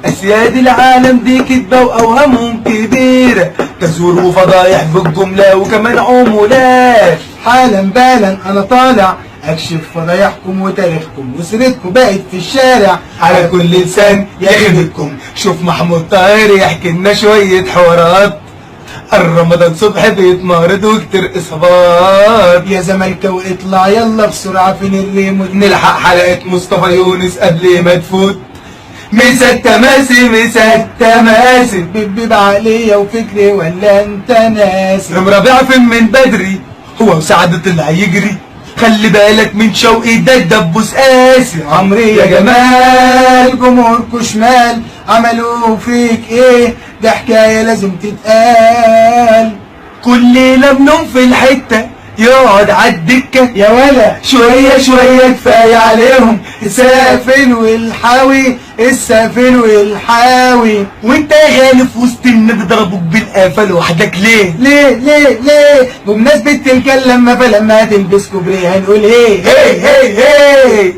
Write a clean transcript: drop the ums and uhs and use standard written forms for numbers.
أسياد العالم دي كدبة وأوهامهم كبيرة، تزور وفضايح بالجملة وكمان عمولات. حالا بالا انا طالع اكشف فضايحكم وتاريخكم وسيرتكم بقت في الشارع على كل لسان يخدمكم. شوف محمود طاهر يحكي لنا شوية حوارات، الرمضان صبح بيتمارض وكتير إصابات. يا زملكاوي اطلع يلا بسرعة فين الريموت نلحق حلقة مصطفى يونس قبل ما تفوت. مسا التماسي مسا التماسي، بيبي بعقلية وفكري ولا انت ناسي؟ رام ربيع فين من بدري، هو وسعد طلع يجري. خلي بالك من شوقي ده الدبوس قاسي. عمري يا جمال جمهوركوا شمال عملوا فيك ايه؟ ده حكاية لازم تتقال. كل ليلة بنوم في الحتة يقعد عالدكة يا ولا شوية شوية كفاية عليهم. السافل والحاوي السافل والحاوي. وانت يا غالي في وسط النادي ضربوك بالقافة لوحدك ليه؟ ليه بمناسبة الكلام فلما تلبس كوبري هنقول ايه؟ هي هي هي